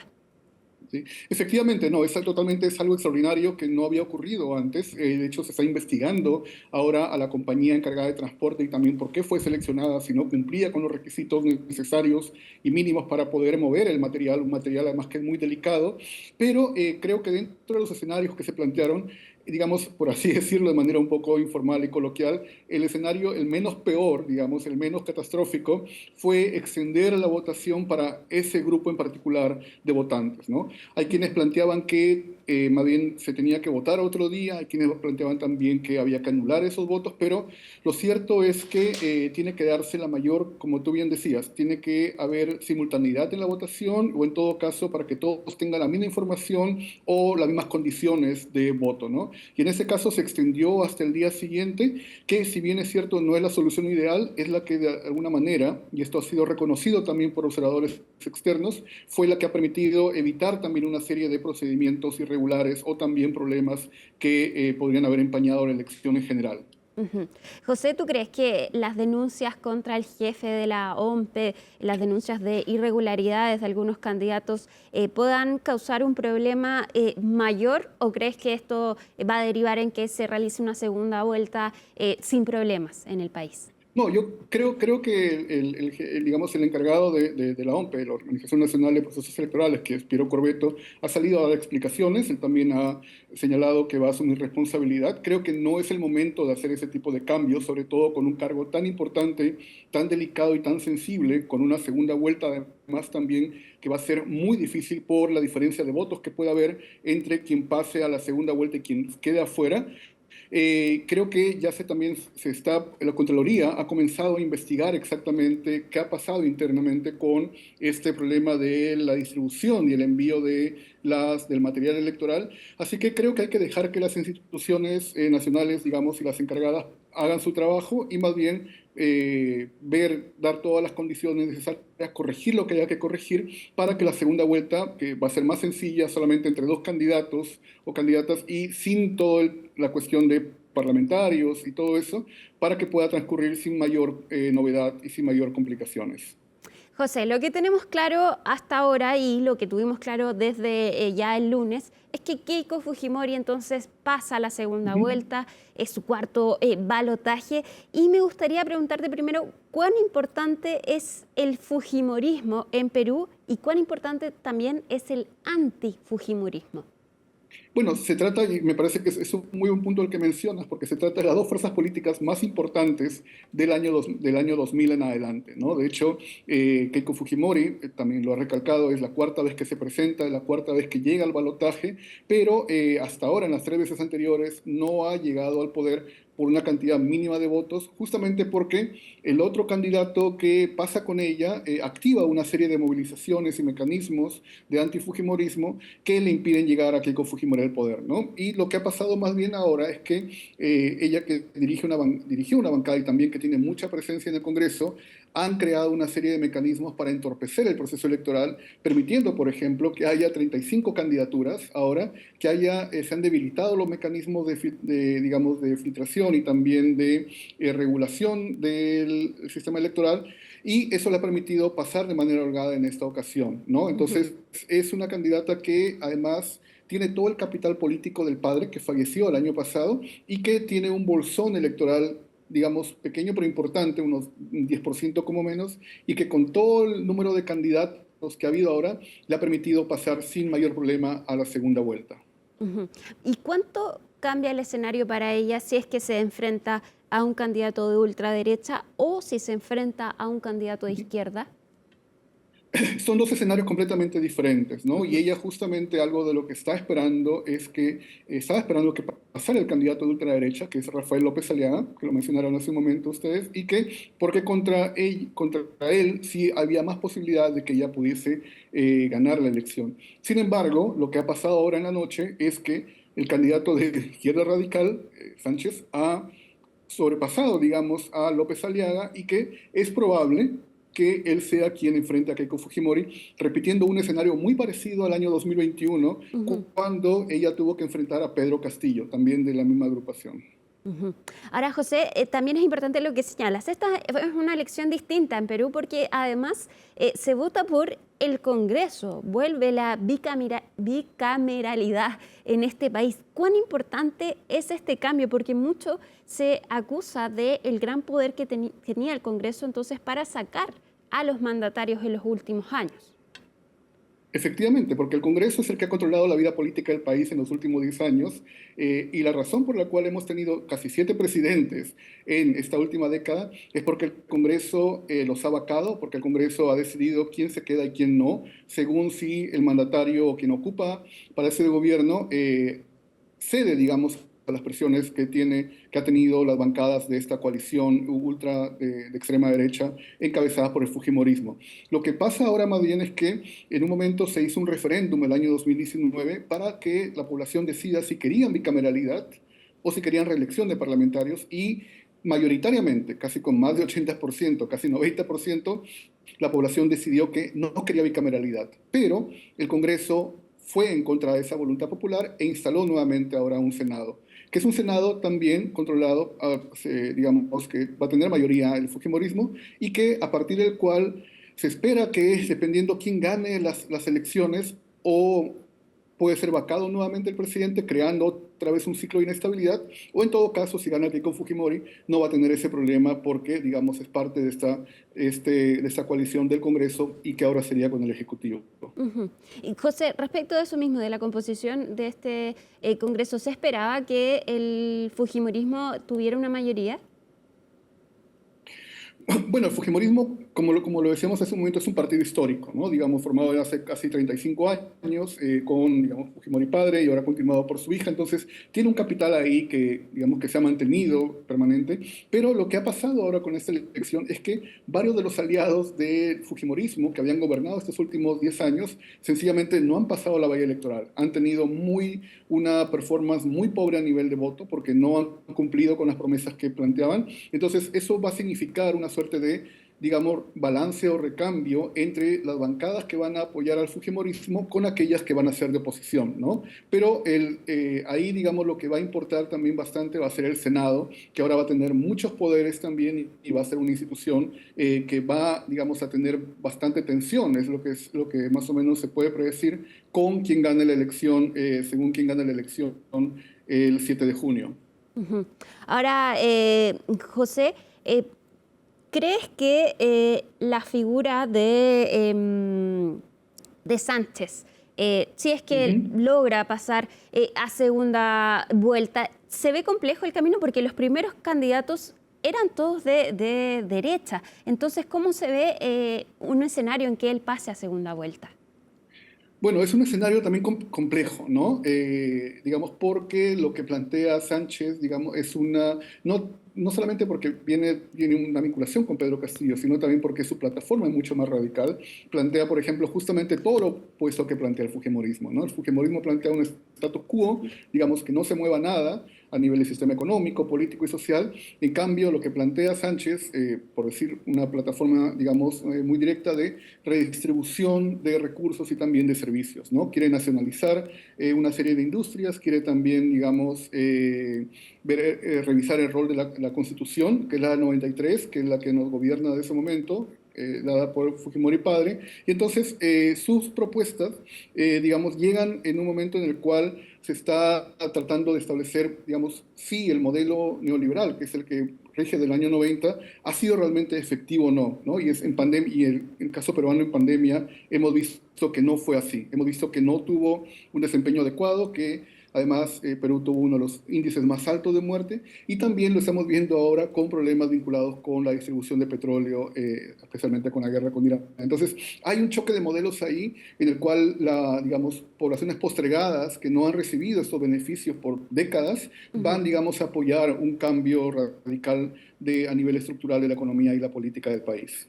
Speaker 10: ¿Sí? Efectivamente, no, es algo extraordinario que no había ocurrido antes. De hecho, se está investigando ahora a la compañía encargada de transporte y también por qué fue seleccionada si no cumplía con los requisitos necesarios y mínimos para poder mover el material, un material además que es muy delicado. Pero creo que dentro de los escenarios que se plantearon, digamos, por así decirlo de manera un poco informal y coloquial, el escenario, el menos peor, digamos, el menos catastrófico, fue extender la votación para ese grupo en particular de votantes, ¿no? Hay quienes planteaban que más bien se tenía que votar otro día, hay quienes planteaban también que había que anular esos votos, pero lo cierto es que tiene que darse la mayor, como tú bien decías, tiene que haber simultaneidad en la votación o en todo caso para que todos tengan la misma información o las mismas condiciones de voto, ¿no? Y en ese caso se extendió hasta el día siguiente, que si bien es cierto no es la solución ideal, es la que de alguna manera, y esto ha sido reconocido también por observadores externos, fue la que ha permitido evitar también una serie de procedimientos irregulares o también problemas que podrían haber empañado la elección en general.
Speaker 1: José, ¿tú crees que las denuncias contra el jefe de la OMPE, las denuncias de irregularidades de algunos candidatos puedan causar un problema mayor o crees que esto va a derivar en que se realice una segunda vuelta sin problemas en el país?
Speaker 10: No, yo creo que digamos, el encargado de la OMPE, la Organización Nacional de Procesos Electorales, que es Piero Corbeto, ha salido a dar explicaciones, él también ha señalado que va a asumir responsabilidad. Creo que no es el momento de hacer ese tipo de cambios, sobre todo con un cargo tan importante, tan delicado y tan sensible, con una segunda vuelta además también que va a ser muy difícil por la diferencia de votos que puede haber entre quien pase a la segunda vuelta y quien quede afuera. Creo que ya la Contraloría ha comenzado a investigar exactamente qué ha pasado internamente con este problema de la distribución y el envío del material electoral. Así que creo que hay que dejar que las instituciones nacionales, digamos, y las encargadas hagan su trabajo y más bien dar todas las condiciones necesarias, corregir lo que haya que corregir para que la segunda vuelta, que va a ser más sencilla, solamente entre dos candidatos o candidatas y sin toda la cuestión de parlamentarios y todo eso, para que pueda transcurrir sin mayor novedad y sin mayor complicaciones.
Speaker 1: José, lo que tenemos claro hasta ahora y lo que tuvimos claro desde ya el lunes es que Keiko Fujimori entonces pasa a la segunda vuelta, es su cuarto balotaje y me gustaría preguntarte primero cuán importante es el fujimorismo en Perú y cuán importante también es el antifujimorismo.
Speaker 10: Bueno, se trata, y me parece que es un muy buen punto el que mencionas, porque se trata de las dos fuerzas políticas más importantes del año 2000 en adelante, ¿no? De hecho, Keiko Fujimori, también lo ha recalcado, es la cuarta vez que se presenta, es la cuarta vez que llega al balotaje, pero hasta ahora, en las 3 veces anteriores, no ha llegado al poder por una cantidad mínima de votos, justamente porque el otro candidato que pasa con ella activa una serie de movilizaciones y mecanismos de antifujimorismo que le impiden llegar a Keiko Fujimori al poder, ¿no? Y lo que ha pasado más bien ahora es que ella que dirigió una bancada y también que tiene mucha presencia en el Congreso, han creado una serie de mecanismos para entorpecer el proceso electoral, permitiendo, por ejemplo, que haya 35 candidaturas ahora, que se han debilitado los mecanismos de filtración y también de regulación del sistema electoral, y eso le ha permitido pasar de manera holgada en esta ocasión, ¿no? Entonces, es una candidata que además tiene todo el capital político del padre, que falleció el año pasado, y que tiene un bolsón electoral, digamos, pequeño pero importante, unos 10% como menos, y que con todo el número de candidatos que ha habido ahora, le ha permitido pasar sin mayor problema a la segunda vuelta.
Speaker 1: ¿Y cuánto cambia el escenario para ella si es que se enfrenta a un candidato de ultraderecha o si se enfrenta a un candidato de izquierda?
Speaker 10: Son dos escenarios completamente diferentes, ¿no? Y ella justamente algo de lo que está esperando es que pasara el candidato de ultraderecha, que es Rafael López Aliaga, que lo mencionaron hace un momento ustedes, y porque contra él sí había más posibilidad de que ella pudiese ganar la elección. Sin embargo, lo que ha pasado ahora en la noche es que el candidato de izquierda radical, Sánchez, ha sobrepasado, digamos, a López Aliaga y que es probable que él sea quien enfrente a Keiko Fujimori, repitiendo un escenario muy parecido al año 2021, cuando ella tuvo que enfrentar a Pedro Castillo, también de la misma agrupación.
Speaker 1: Ahora, José, también es importante lo que señalas. Esta es una elección distinta en Perú porque además se vota por el Congreso, vuelve la bicameralidad en este país. ¿Cuán importante es este cambio? Porque mucho se acusa del gran poder que tenía el Congreso entonces para sacar a los mandatarios en los últimos años.
Speaker 10: Efectivamente, porque el Congreso es el que ha controlado la vida política del país en los últimos 10 años y la razón por la cual hemos tenido casi 7 presidentes en esta última década es porque el Congreso los ha vacado, porque el Congreso ha decidido quién se queda y quién no, según si el mandatario o quien ocupa palacio de gobierno cede, digamos, a las presiones que ha tenido las bancadas de esta coalición ultra de extrema derecha encabezadas por el fujimorismo. Lo que pasa ahora más bien es que en un momento se hizo un referéndum el año 2019 para que la población decida si querían bicameralidad o si querían reelección de parlamentarios y mayoritariamente, casi con más de 80%, casi 90%, la población decidió que no quería bicameralidad. Pero el Congreso fue en contra de esa voluntad popular e instaló nuevamente ahora un Senado, que es un Senado también controlado, digamos, que va a tener mayoría el fujimorismo y que a partir del cual se espera que, dependiendo quién gane las elecciones, o puede ser vacado nuevamente el presidente, creando otra vez un ciclo de inestabilidad, o en todo caso, si gana Keiko Fujimori, no va a tener ese problema porque, digamos, es parte de esta coalición del Congreso y que ahora sería con el Ejecutivo.
Speaker 1: Y José, respecto de eso mismo, de la composición de este Congreso, ¿se esperaba que el fujimorismo tuviera una mayoría?
Speaker 10: Bueno, el fujimorismo, como lo decíamos hace un momento, es un partido histórico, ¿no? Digamos, formado hace casi 35 años, con, digamos, Fujimori padre y ahora continuado por su hija. Entonces, tiene un capital ahí que, digamos, que se ha mantenido permanente. Pero lo que ha pasado ahora con esta elección es que varios de los aliados del fujimorismo que habían gobernado estos últimos 10 años, sencillamente no han pasado la valla electoral. Han tenido una performance muy pobre a nivel de voto porque no han cumplido con las promesas que planteaban. Entonces, eso va a significar una suerte de, digamos, balance o recambio entre las bancadas que van a apoyar al fujimorismo con aquellas que van a ser de oposición, ¿no? Pero ahí, digamos, lo que va a importar también bastante va a ser el Senado, que ahora va a tener muchos poderes también y va a ser una institución que va, digamos, a tener bastante tensión, es lo que más o menos se puede predecir con quien gane la elección, según quien gane la elección el 7 de junio.
Speaker 1: Ahora, José, ¿crees que la figura de Sánchez, si es que logra pasar a segunda vuelta, se ve complejo el camino? Porque los primeros candidatos eran todos de derecha. Entonces, ¿cómo se ve un escenario en que él pase a segunda vuelta?
Speaker 10: Bueno, es un escenario también complejo, ¿no? Digamos, porque lo que plantea Sánchez, digamos, es no solamente porque viene una vinculación con Pedro Castillo, sino también porque su plataforma es mucho más radical. Plantea, por ejemplo, justamente todo lo opuesto que plantea el fujimorismo, ¿no? El fujimorismo plantea un status quo, digamos, que no se mueva nada a nivel del sistema económico, político y social. En cambio, lo que plantea Sánchez, por decir una plataforma, digamos, muy directa de redistribución de recursos y también de servicios, ¿no? Quiere nacionalizar una serie de industrias, quiere también, digamos, revisar el rol de la Constitución, que es la 93, que es la que nos gobierna de ese momento, dada por Fujimori padre. Y entonces sus propuestas, digamos, llegan en un momento en el cual se está tratando de establecer, digamos, si el modelo neoliberal, que es el que rige del año 90, ha sido realmente efectivo o no, ¿no? Y en pandemia, y el caso peruano en pandemia, hemos visto que no fue así. Hemos visto que no tuvo un desempeño adecuado, que además Perú tuvo uno de los índices más altos de muerte, y también lo estamos viendo ahora con problemas vinculados con la distribución de petróleo, especialmente con la guerra con Irán. Entonces, hay un choque de modelos ahí en el cual digamos, poblaciones postergadas que no han recibido estos beneficios por décadas van, digamos, a apoyar un cambio radical a nivel estructural de la economía y la política del país.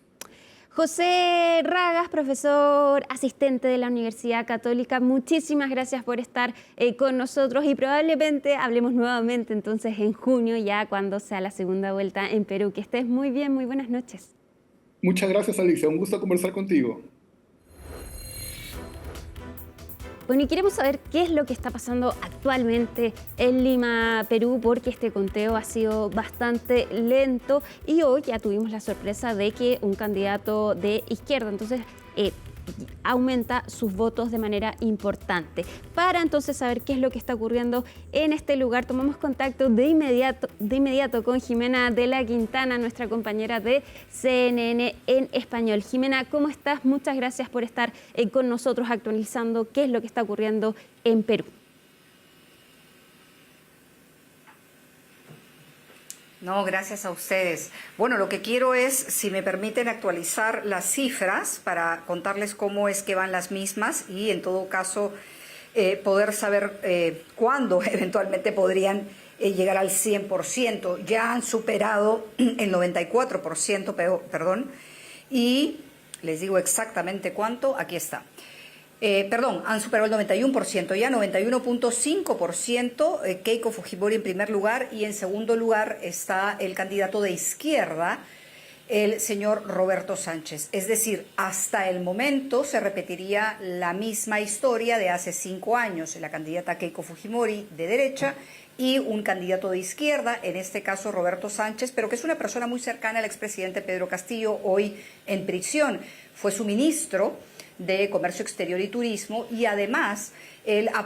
Speaker 1: José Ragas, profesor asistente de la Universidad Católica, muchísimas gracias por estar con nosotros y probablemente hablemos nuevamente entonces en junio, ya cuando sea la segunda vuelta en Perú. Que estés muy bien, muy buenas noches.
Speaker 10: Muchas gracias, Alicia. Un gusto conversar contigo.
Speaker 1: Bueno, y queremos saber qué es lo que está pasando actualmente en Lima, Perú, porque este conteo ha sido bastante lento y hoy ya tuvimos la sorpresa de que un candidato de izquierda, entonces, aumenta sus votos de manera importante. Para entonces saber qué es lo que está ocurriendo en este lugar, tomamos contacto de inmediato con Jimena de la Quintana, nuestra compañera de CNN en español. Jimena, ¿cómo estás? Muchas gracias por estar con nosotros actualizando qué es lo que está ocurriendo en Perú.
Speaker 11: No, gracias a ustedes. Bueno, lo que quiero es, si me permiten, actualizar las cifras para contarles cómo es que van las mismas y, en todo caso, poder saber cuándo eventualmente podrían llegar al 100%. Ya han superado el 94%, perdón, y les digo exactamente cuánto, aquí está. Han superado el 91%, ya 91.5%, Keiko Fujimori en primer lugar, y en segundo lugar está el candidato de izquierda, el señor Roberto Sánchez. Es decir, hasta el momento se repetiría la misma historia de hace 5 años, la candidata Keiko Fujimori de derecha y un candidato de izquierda, en este caso Roberto Sánchez, pero que es una persona muy cercana al expresidente Pedro Castillo, hoy en prisión. Fue su ministro de Comercio Exterior y Turismo y además él ha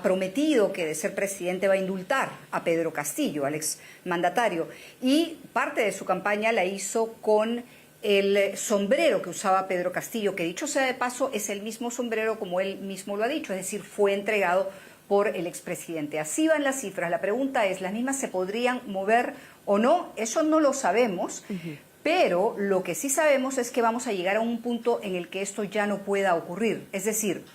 Speaker 11: prometido que de ser presidente va a indultar a Pedro Castillo, al exmandatario, y parte de su campaña la hizo con el sombrero que usaba Pedro Castillo, que dicho sea de paso es el mismo sombrero como él mismo lo ha dicho, es decir, fue entregado por el expresidente. Así van las cifras. La pregunta es, ¿las mismas se podrían mover o no? Eso no lo sabemos. Pero lo que sí sabemos es que vamos a llegar a un punto en el que esto ya no pueda ocurrir. Es decir,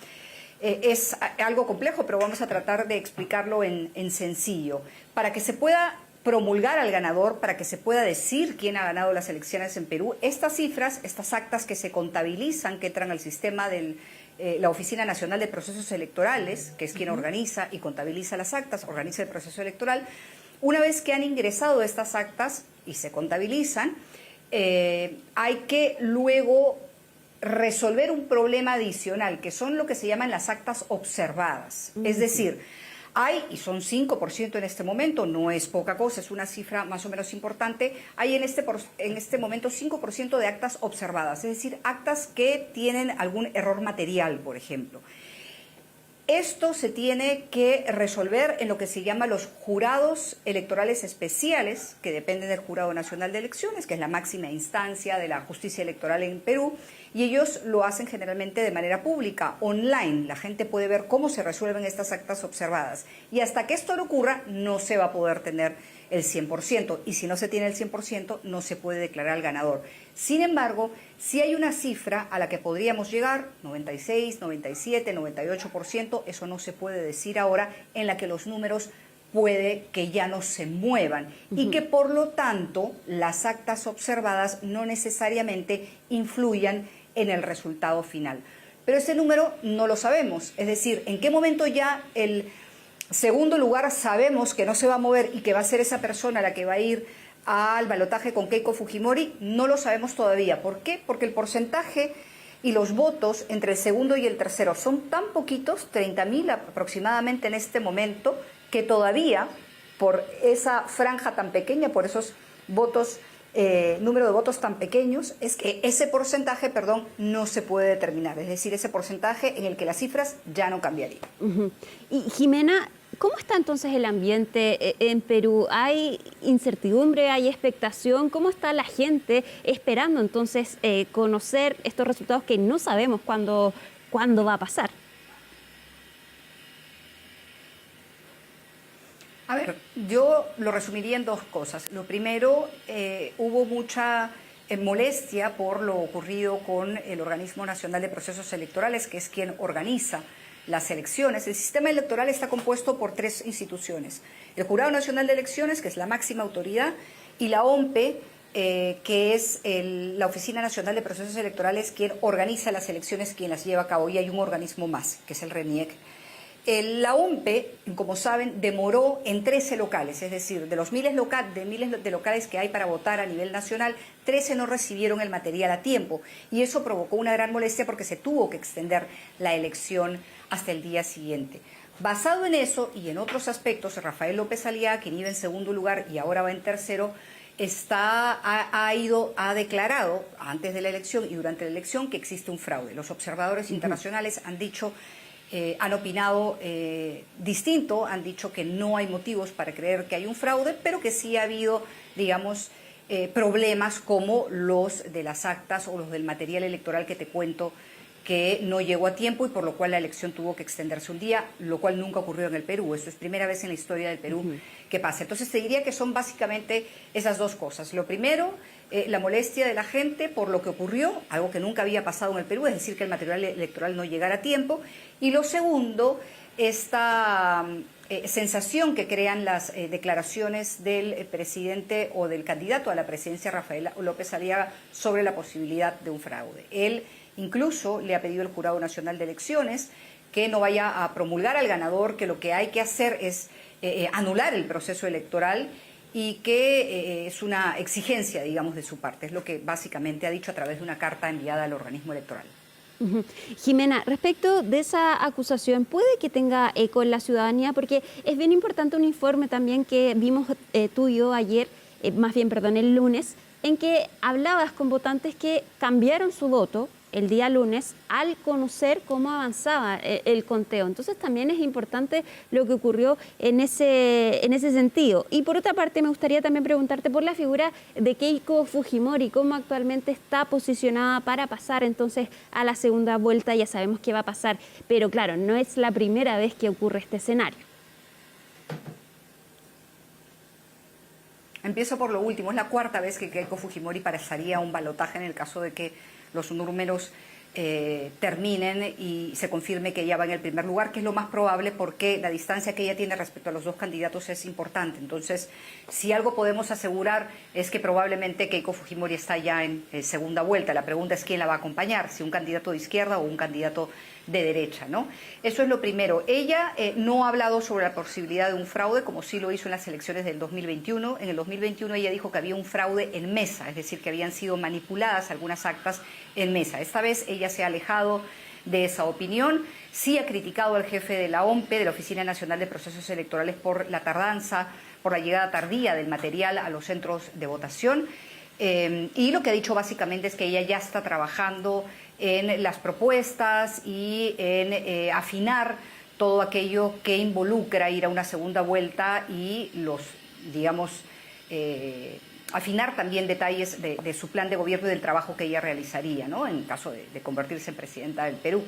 Speaker 11: es algo complejo, pero vamos a tratar de explicarlo en sencillo. Para que se pueda promulgar al ganador, para que se pueda decir quién ha ganado las elecciones en Perú, estas cifras, estas actas que se contabilizan, que entran al sistema de la Oficina Nacional de Procesos Electorales, que es quien organiza y contabiliza las actas, organiza el proceso electoral, una vez que han ingresado estas actas y se contabilizan, hay que luego resolver un problema adicional, que son lo que se llaman las actas observadas. Es decir, hay, y son 5% en este momento, no es poca cosa, es una cifra más o menos importante, hay en este momento 5% de actas observadas, es decir, actas que tienen algún error material, por ejemplo. Esto se tiene que resolver en lo que se llama los jurados electorales especiales, que dependen del Jurado Nacional de Elecciones, que es la máxima instancia de la justicia electoral en Perú, y ellos lo hacen generalmente de manera pública, online. La gente puede ver cómo se resuelven estas actas observadas. Y hasta que esto no ocurra, no se va a poder tener el 100%, y si no se tiene el 100%, no se puede declarar al ganador. Sin embargo, si hay una cifra a la que podríamos llegar, 96, 97, 98%, eso no se puede decir ahora, en la que los números puede que ya no se muevan y que por lo tanto las actas observadas no necesariamente influyan en el resultado final. Pero ese número no lo sabemos, es decir, en qué momento ya el segundo lugar sabemos que no se va a mover y que va a ser esa persona la que va a ir al balotaje con Keiko Fujimori, no lo sabemos todavía. ¿Por qué? Porque el porcentaje y los votos entre el segundo y el tercero son tan poquitos, 30.000 aproximadamente en este momento, que todavía por esa franja tan pequeña, por esos votos, número de votos tan pequeños, es que ese porcentaje, no se puede determinar. Es decir, ese porcentaje en el que las cifras ya no cambiarían.
Speaker 1: Y Jimena, ¿cómo está entonces el ambiente en Perú? ¿Hay incertidumbre, hay expectación? ¿Cómo está la gente esperando entonces conocer estos resultados que no sabemos cuándo va a pasar?
Speaker 11: A ver, yo lo resumiría en dos cosas. Lo primero, hubo mucha molestia por lo ocurrido con el Organismo Nacional de Procesos Electorales, que es quien organiza las elecciones. El sistema electoral está compuesto por 3 instituciones: el Jurado Nacional de Elecciones, que es la máxima autoridad, y la OMPE, que es la Oficina Nacional de Procesos Electorales, quien organiza las elecciones, quien las lleva a cabo, y hay un organismo más, que es el RENIEC. La OMPE, como saben, demoró en 13 locales, es decir, de los miles de locales que hay para votar a nivel nacional, 13 no recibieron el material a tiempo, y eso provocó una gran molestia porque se tuvo que extender la elección hasta el día siguiente. Basado en eso y en otros aspectos, Rafael López Aliaga, quien iba en segundo lugar y ahora va en tercero, ha declarado antes de la elección y durante la elección que existe un fraude. Los observadores internacionales han dicho, han opinado distinto, han dicho que no hay motivos para creer que hay un fraude, pero que sí ha habido, digamos, problemas como los de las actas o los del material electoral que te cuento, que no llegó a tiempo y por lo cual la elección tuvo que extenderse un día, lo cual nunca ocurrió en el Perú. Esto es primera vez en la historia del Perú que pasa. Entonces te diría que son básicamente esas dos cosas. Lo primero, la molestia de la gente por lo que ocurrió, algo que nunca había pasado en el Perú, es decir, que el material electoral no llegara a tiempo. Y lo segundo, esta sensación que crean las declaraciones del presidente o del candidato a la presidencia, Rafael López Aliaga, sobre la posibilidad de un fraude. Él incluso le ha pedido al Jurado Nacional de Elecciones que no vaya a promulgar al ganador, que lo que hay que hacer es anular el proceso electoral y que es una exigencia, digamos, de su parte. Es lo que básicamente ha dicho a través de una carta enviada al organismo electoral.
Speaker 1: Jimena, respecto de esa acusación, ¿puede que tenga eco en la ciudadanía? Porque es bien importante un informe también que vimos tú y yo ayer, el lunes, en que hablabas con votantes que cambiaron su voto el día lunes al conocer cómo avanzaba el conteo. Entonces también es importante lo que ocurrió en ese sentido. Y por otra parte me gustaría también preguntarte por la figura de Keiko Fujimori, cómo actualmente está posicionada para pasar entonces a la segunda vuelta. Ya sabemos que va a pasar, pero claro, no es la primera vez que ocurre este escenario.
Speaker 11: Empiezo por lo último. Es la cuarta vez que Keiko Fujimori pasaría a un balotaje en el caso de que los números terminen y se confirme que ella va en el primer lugar, que es lo más probable porque la distancia que ella tiene respecto a los dos candidatos es importante. Entonces, si algo podemos asegurar es que probablemente Keiko Fujimori está ya en segunda vuelta. La pregunta es quién la va a acompañar, si un candidato de izquierda o un candidato de derecha, ¿no? Eso es lo primero. Ella no ha hablado sobre la posibilidad de un fraude, como sí lo hizo en las elecciones del 2021. En el 2021 ella dijo que había un fraude en mesa, es decir, que habían sido manipuladas algunas actas en mesa. Esta vez ella se ha alejado de esa opinión. Sí ha criticado al jefe de la OMPE, de la Oficina Nacional de Procesos Electorales, por la tardanza, por la llegada tardía del material a los centros de votación. Y lo que ha dicho básicamente es que ella ya está trabajando en las propuestas y en afinar todo aquello que involucra ir a una segunda vuelta y afinar también detalles de su plan de gobierno y del trabajo que ella realizaría, ¿no?, en caso de convertirse en presidenta del Perú.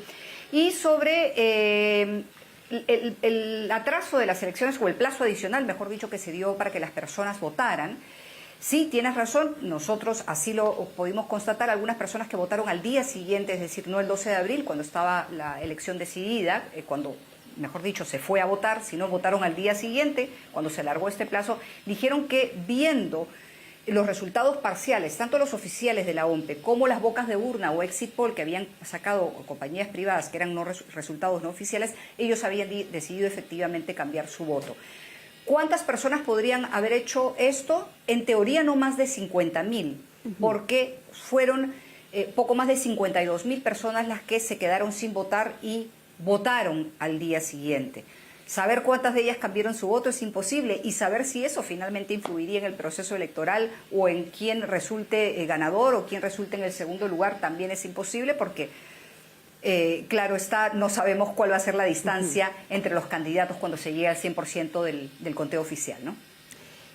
Speaker 11: Y sobre el atraso de las elecciones, o el plazo adicional, mejor dicho, que se dio para que las personas votaran, sí, tienes razón, nosotros así lo pudimos constatar. Algunas personas que votaron al día siguiente, es decir, no el 12 de abril, cuando estaba la elección decidida, cuando, mejor dicho, se fue a votar, sino votaron al día siguiente, cuando se alargó este plazo, dijeron que viendo los resultados parciales, tanto los oficiales de la OMPE como las bocas de urna o exit poll que habían sacado compañías privadas, que eran resultados no oficiales, ellos habían decidido efectivamente cambiar su voto. ¿Cuántas personas podrían haber hecho esto? En teoría no más de 50.000, porque fueron poco más de 52.000 personas las que se quedaron sin votar y votaron al día siguiente. Saber cuántas de ellas cambiaron su voto es imposible, y saber si eso finalmente influiría en el proceso electoral o en quién resulte ganador o quién resulte en el segundo lugar también es imposible, porque claro está, no sabemos cuál va a ser la distancia entre los candidatos cuando se llegue al 100% del conteo oficial, ¿no?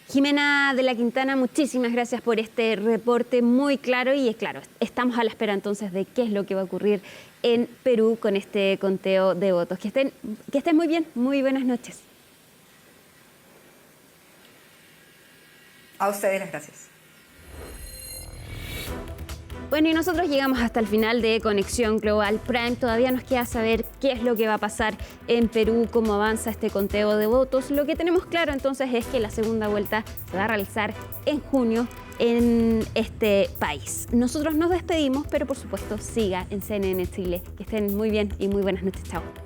Speaker 1: Jimena de la Quintana, muchísimas gracias por este reporte muy claro, y es claro, estamos a la espera entonces de qué es lo que va a ocurrir en Perú con este conteo de votos. Que estén muy bien, muy buenas noches.
Speaker 11: A ustedes las gracias.
Speaker 1: Bueno, y nosotros llegamos hasta el final de Conexión Global Prime. Todavía nos queda saber qué es lo que va a pasar en Perú, cómo avanza este conteo de votos. Lo que tenemos claro entonces es que la segunda vuelta se va a realizar en junio en este país. Nosotros nos despedimos, pero por supuesto siga en CNN Chile. Que estén muy bien y muy buenas noches. Chao.